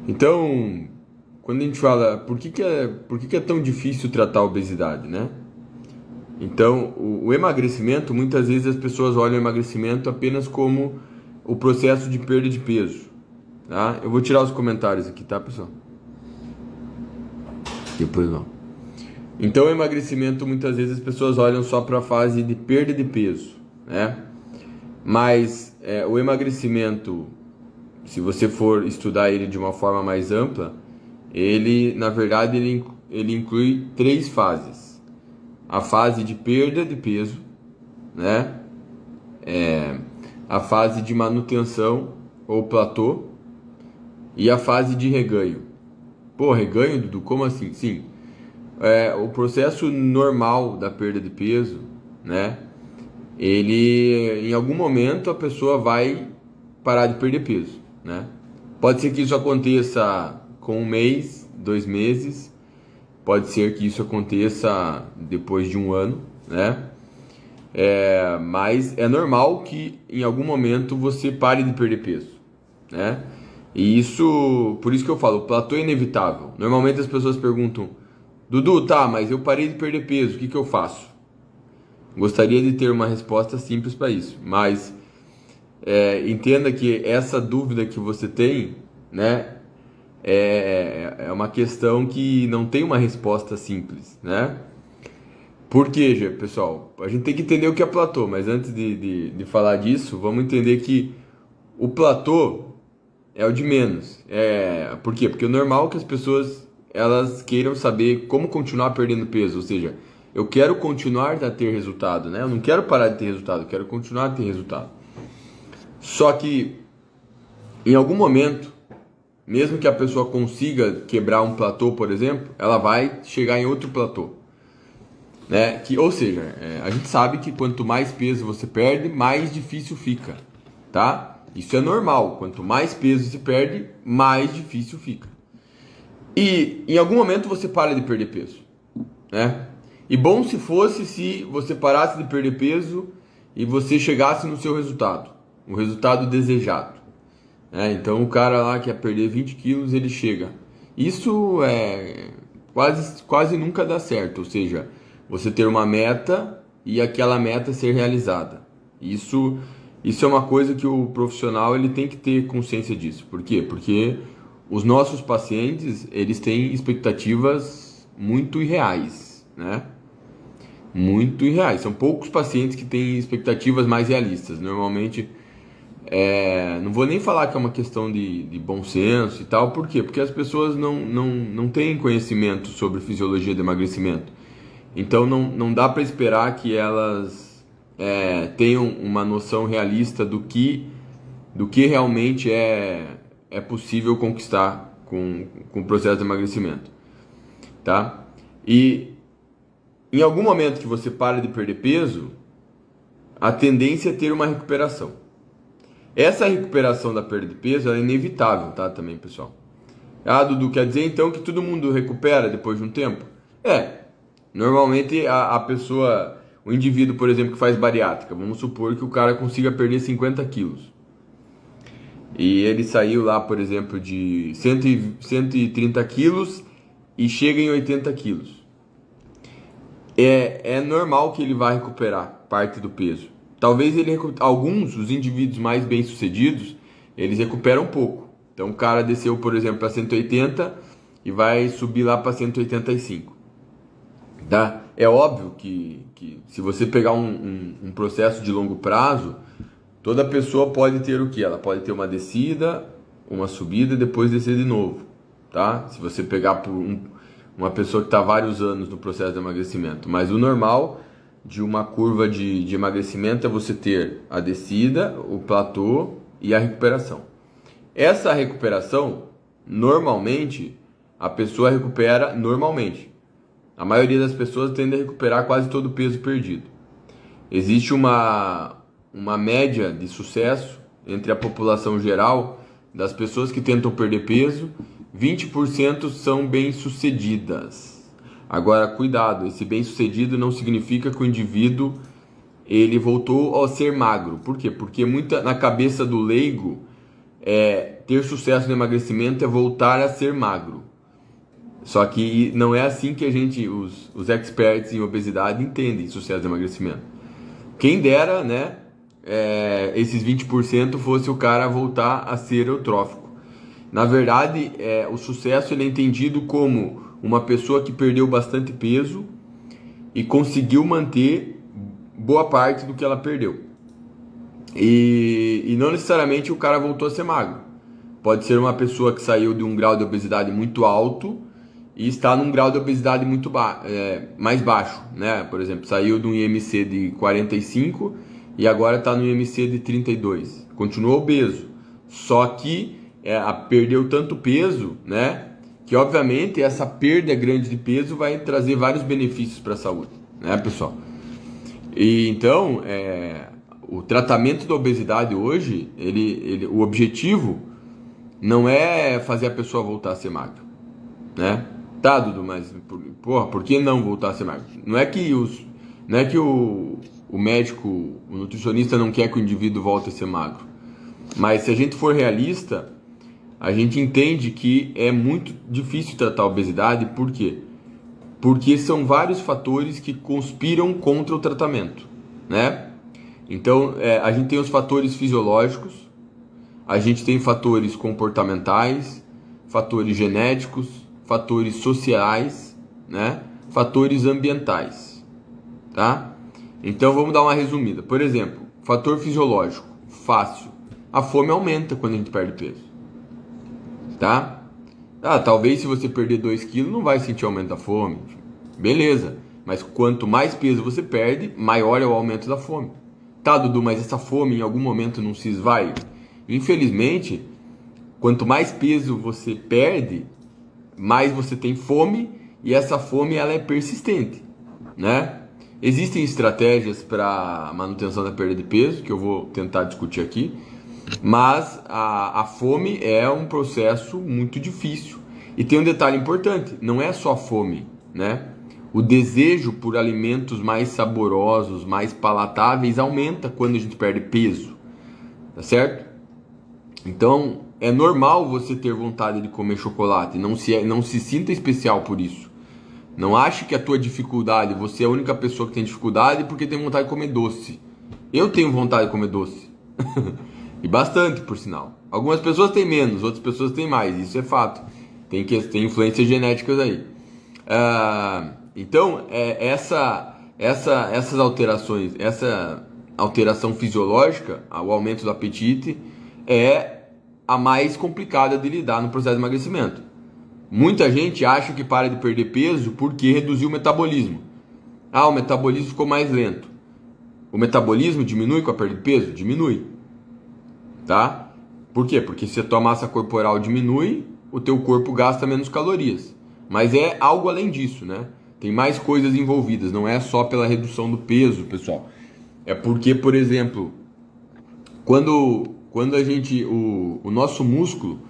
Então, quando a gente fala por que que é tão difícil tratar a obesidade, né? Então, o emagrecimento, muitas vezes as pessoas olham o emagrecimento apenas como o processo de perda de peso, tá? Eu vou tirar os comentários aqui, tá, pessoal? Depois não. Então, o emagrecimento, muitas vezes as pessoas olham só para a fase de perda de peso, né? Mas o emagrecimento, se você for estudar ele de uma forma mais ampla, ele, na verdade, ele inclui três fases. A fase de perda de peso, né? A fase de manutenção ou platô e a fase de reganho. Pô, reganho, Dudu? Como assim? Sim, o processo normal da perda de peso, né? Ele, em algum momento, a pessoa vai parar de perder peso, né? Pode ser que isso aconteça com um mês, 2 meses, pode ser que isso aconteça depois de um ano, né? Mas é normal que em algum momento você pare de perder peso, né? E isso, por isso que eu falo, o platô é inevitável. Normalmente as pessoas perguntam, Dudu, tá, mas eu parei de perder peso, o que que eu faço? Gostaria de ter uma resposta simples para isso, mas entenda que essa dúvida que você tem, né, é uma questão que não tem uma resposta simples, né? Por quê, pessoal? A gente tem que entender o que é platô, mas antes de falar disso, vamos entender que o platô é o de menos. Por quê? Porque o normal é que as pessoas elas queiram saber como continuar perdendo peso, ou seja, eu quero continuar a ter resultado, né? Eu não quero parar de ter resultado, eu quero continuar a ter resultado. Só que em algum momento, mesmo que a pessoa consiga quebrar um platô, por exemplo, ela vai chegar em outro platô, né? Ou seja, a gente sabe que quanto mais peso você perde, mais difícil fica, tá? Isso é normal. Quanto mais peso se perde, mais difícil fica. E em algum momento você para de perder peso, né? E bom se fosse se você parasse de perder peso e você chegasse no seu resultado, o resultado desejado. Então o cara lá que quer perder 20 quilos, ele chega. Isso quase nunca dá certo, ou seja, você ter uma meta e aquela meta ser realizada. Isso é uma coisa que o profissional ele tem que ter consciência disso. Por quê? Porque os nossos pacientes, eles têm expectativas muito irreais, né? Muito irreais. São poucos pacientes que têm expectativas mais realistas. Normalmente, não vou nem falar que é uma questão de bom senso e tal. Por quê? Porque as pessoas não têm conhecimento sobre fisiologia do emagrecimento. Então, não dá para esperar que elas tenham uma noção realista do que realmente é possível conquistar com o processo de emagrecimento, tá? E em algum momento que você para de perder peso, a tendência é ter uma recuperação. Essa recuperação da perda de peso é inevitável, tá? Também, pessoal. Ah, Dudu, quer dizer então que todo mundo recupera depois de um tempo? Normalmente a pessoa, o indivíduo, por exemplo, que faz bariátrica, vamos supor que o cara consiga perder 50 quilos. E ele saiu lá, por exemplo, de 130 quilos e chega em 80 quilos. É normal que ele vá recuperar parte do peso. Talvez alguns, os indivíduos mais bem-sucedidos, eles recuperam pouco. Então o cara desceu, por exemplo, para 180 e vai subir lá para 185. Tá? É óbvio que se você pegar um processo de longo prazo, toda pessoa pode ter o quê? Ela pode ter uma descida, uma subida e depois descer de novo, tá? Se você pegar por uma pessoa que está vários anos no processo de emagrecimento. Mas o normal de uma curva de emagrecimento é você ter a descida, o platô e a recuperação. Essa recuperação, normalmente, a pessoa recupera normalmente. A maioria das pessoas tende a recuperar quase todo o peso perdido. Existe uma média de sucesso entre a população geral das pessoas que tentam perder peso, 20% são bem-sucedidas. Agora, cuidado, esse bem-sucedido não significa que o indivíduo ele voltou a ser magro. Por quê? Porque na cabeça do leigo, ter sucesso no emagrecimento é voltar a ser magro. Só que não é assim que os experts em obesidade entendem sucesso no emagrecimento. Quem dera, né, esses 20% fosse o cara voltar a ser eutrófico. Na verdade, o sucesso ele é entendido como uma pessoa que perdeu bastante peso e conseguiu manter boa parte do que ela perdeu. E não necessariamente o cara voltou a ser magro. Pode ser uma pessoa que saiu de um grau de obesidade muito alto e está num grau de obesidade muito mais baixo, né? Por exemplo, saiu de um IMC de 45 e agora está no IMC de 32. Continua obeso, só que perdeu tanto peso, né? Que obviamente essa perda grande de peso vai trazer vários benefícios para a saúde, né, pessoal? E então, o tratamento da obesidade hoje, o objetivo não é fazer a pessoa voltar a ser magra, né? Tá, Dudu, mas por que não voltar a ser magro? Não é que o médico, o nutricionista não quer que o indivíduo volte a ser magro. Mas se a gente for realista, a gente entende que é muito difícil tratar a obesidade. Por quê? Porque são vários fatores que conspiram contra o tratamento, né? Então, a gente tem os fatores fisiológicos, a gente tem fatores comportamentais, fatores genéticos, fatores sociais, né? Fatores ambientais, tá? Então vamos dar uma resumida. Por exemplo, fator fisiológico, fácil. A fome aumenta quando a gente perde peso, tá? Talvez se você perder 2 quilos não vai sentir aumento da fome, beleza. Mas quanto mais peso você perde, maior é o aumento da fome. Tá, Dudu, mas essa fome em algum momento não se esvai? Infelizmente, quanto mais peso você perde, mais você tem fome, e essa fome ela é persistente, né? Existem estratégias para manutenção da perda de peso, que eu vou tentar discutir aqui, mas a fome é um processo muito difícil. E tem um detalhe importante, não é só a fome, né? O desejo por alimentos mais saborosos, mais palatáveis, aumenta quando a gente perde peso, tá certo? Então, é normal você ter vontade de comer chocolate, não se sinta especial por isso. Não ache que a tua dificuldade, você é a única pessoa que tem dificuldade porque tem vontade de comer doce. Eu tenho vontade de comer doce. E bastante, por sinal. Algumas pessoas têm menos, outras pessoas têm mais, isso é fato. Tem influências genéticas aí. Então, essas alterações, essa alteração fisiológica, o aumento do apetite, é a mais complicada de lidar no processo de emagrecimento. Muita gente acha que para de perder peso porque reduziu o metabolismo. O metabolismo ficou mais lento. O metabolismo diminui com a perda de peso? Diminui. Tá? Por quê? Porque se a tua massa corporal diminui, o teu corpo gasta menos calorias. Mas é algo além disso, né? Tem mais coisas envolvidas, não é só pela redução do peso, pessoal. É porque, por exemplo, quando a gente, o nosso músculo,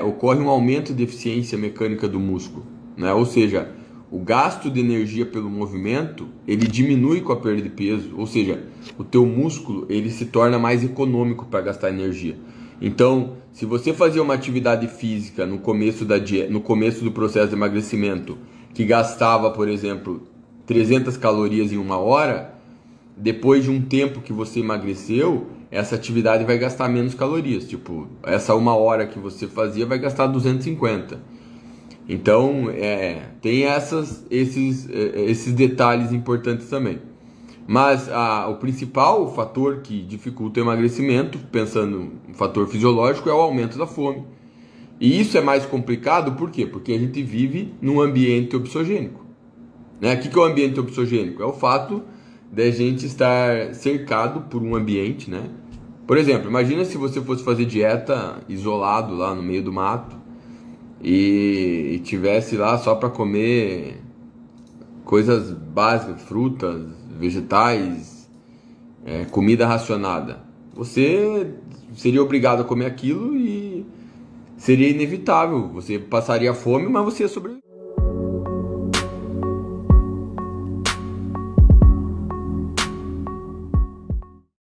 ocorre um aumento de eficiência mecânica do músculo, né? Ou seja, o gasto de energia pelo movimento, ele diminui com a perda de peso, ou seja, o teu músculo, ele se torna mais econômico para gastar energia. Então, se você fazia uma atividade física no começo no começo do processo de emagrecimento, que gastava, por exemplo, 300 calorias em 1 hora, depois de um tempo que você emagreceu, essa atividade vai gastar menos calorias. Tipo, essa 1 hora que você fazia vai gastar 250. Então, tem esses detalhes importantes também. Mas o principal fator que dificulta o emagrecimento, pensando no fator fisiológico, é o aumento da fome. E isso é mais complicado, por quê? Porque a gente vive num ambiente obsogênico, né? O que é o ambiente obsogênico? É o fato de a gente estar cercado por um ambiente, né? Por exemplo, imagina se você fosse fazer dieta isolado lá no meio do mato e tivesse lá só para comer coisas básicas, frutas, vegetais, comida racionada. Você seria obrigado a comer aquilo e seria inevitável. Você passaria fome, mas você ia sobreviver.